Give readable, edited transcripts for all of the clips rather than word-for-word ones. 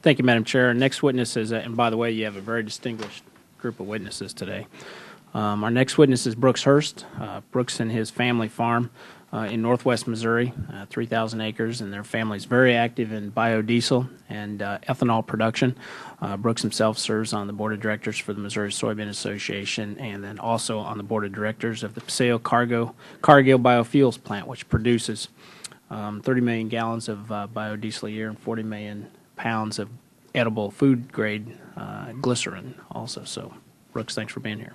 Thank you, Madam Chair. Our next witness is, and by the way, you have a very distinguished group of witnesses today. Our next witness is Brooks Hurst. Brooks and his family farm in northwest Missouri, 3,000 acres, and their family is very active in biodiesel and ethanol production. Brooks himself serves on the board of directors for the Missouri Soybean Association and then also on the board of directors of the Paseo-Cargill Biofuels plant, which produces 30 million gallons of biodiesel a year and 40 million pounds of edible food grade glycerin also. So, Brooks, thanks for being here.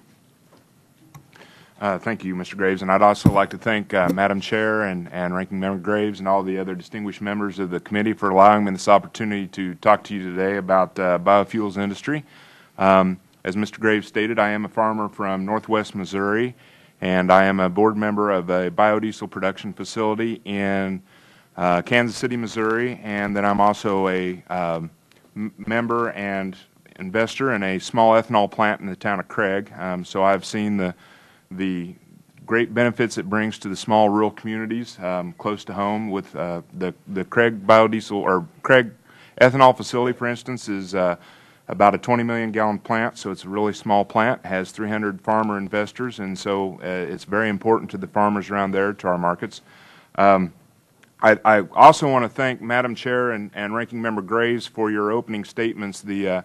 Thank you, Mr. Graves, and I'd also like to thank Madam Chair and Ranking Member Graves and all the other distinguished members of the committee for allowing me this opportunity to talk to you today about biofuels industry. As Mr. Graves stated, I am a farmer from northwest Missouri, and I am a board member of a biodiesel production facility in Kansas City, Missouri, and then I'm also a member and investor in a small ethanol plant in the town of Craig. So I've seen the great benefits it brings to the small rural communities close to home with the Craig biodiesel or Craig ethanol facility, for instance, is about a 20 million gallon plant, so it's a really small plant, has 300 farmer investors, and so it's very important to the farmers around there, to our markets. I also want to thank Madam Chair and Ranking Member Graves for your opening statements, the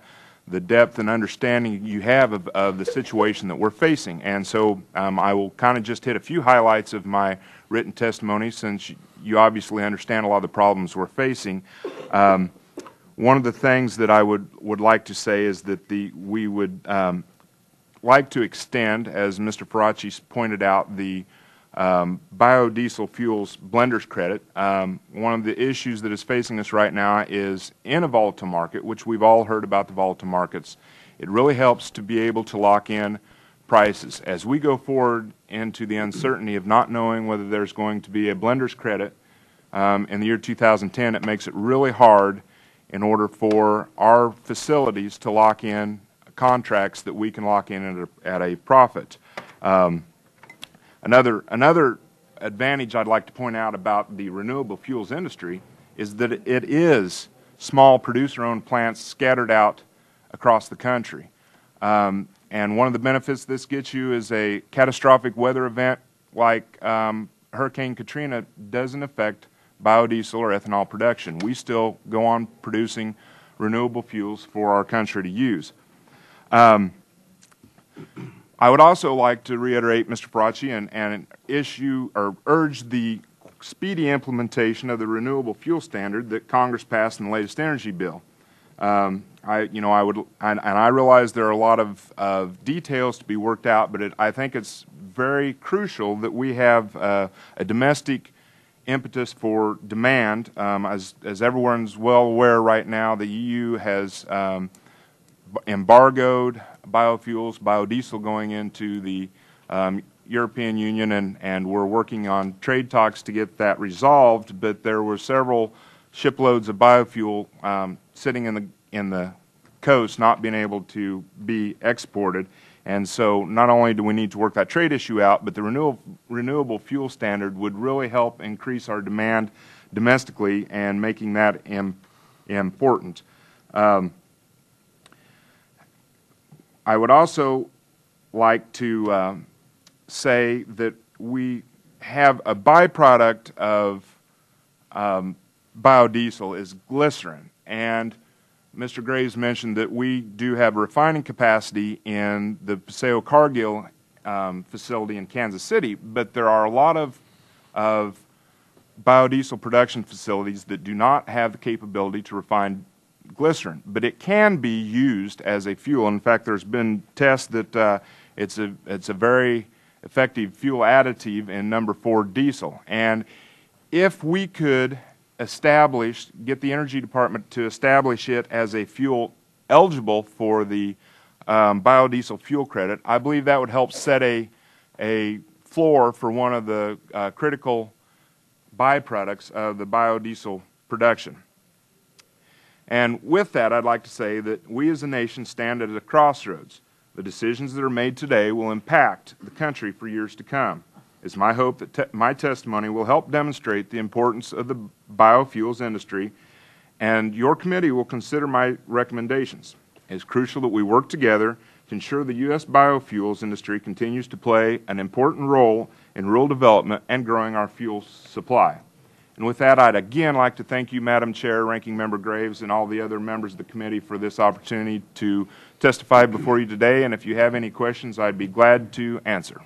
depth and understanding you have of the situation that we're facing. And so I will kind of just hit a few highlights of my written testimony, since you obviously understand a lot of the problems we're facing. One of the things that I would like to say is that we would like to extend, as Mr. Faraci pointed out, the biodiesel fuels blenders credit. One of the issues that is facing us right now is in a volatile market, which we've all heard about the volatile markets. It really helps to be able to lock in prices. As we go forward into the uncertainty of not knowing whether there's going to be a blenders credit in the year 2010, it makes it really hard in order for our facilities to lock in contracts that we can lock in at a profit. Another advantage I'd like to point out about the renewable fuels industry is that it is small producer-owned plants scattered out across the country. And one of the benefits this gets you is a catastrophic weather event like Hurricane Katrina doesn't affect biodiesel or ethanol production. We still go on producing renewable fuels for our country to use. I would also like to reiterate, Mr. Faraci, and urge the speedy implementation of the renewable fuel standard that Congress passed in the latest energy bill. I realize there are a lot of details to be worked out, but I think it's very crucial that we have a domestic impetus for demand. As everyone's well aware right now, the EU has embargoed biofuels, biodiesel going into the European Union, and we're working on trade talks to get that resolved, but there were several shiploads of biofuel sitting in the coast not being able to be exported. And so not only do we need to work that trade issue out, but the renewable fuel standard would really help increase our demand domestically and making that important. I would also like to say that we have a byproduct of biodiesel is glycerin, and Mr. Graves mentioned that we do have refining capacity in the Paseo-Cargill facility in Kansas City, but there are a lot of biodiesel production facilities that do not have the capability to refine glycerin, but it can be used as a fuel. In fact, there's been tests that it's a very effective fuel additive in number 4 diesel. And if we could get the Energy Department to establish it as a fuel eligible for the biodiesel fuel credit, I believe that would help set a floor for one of the critical byproducts of the biodiesel production. And with that, I'd like to say that we as a nation stand at a crossroads. The decisions that are made today will impact the country for years to come. It's my hope that my testimony will help demonstrate the importance of the biofuels industry and your committee will consider my recommendations. It is crucial that we work together to ensure the U.S. biofuels industry continues to play an important role in rural development and growing our fuel supply. And with that, I'd again like to thank you, Madam Chair, Ranking Member Graves, and all the other members of the committee for this opportunity to testify before you today. And if you have any questions, I'd be glad to answer.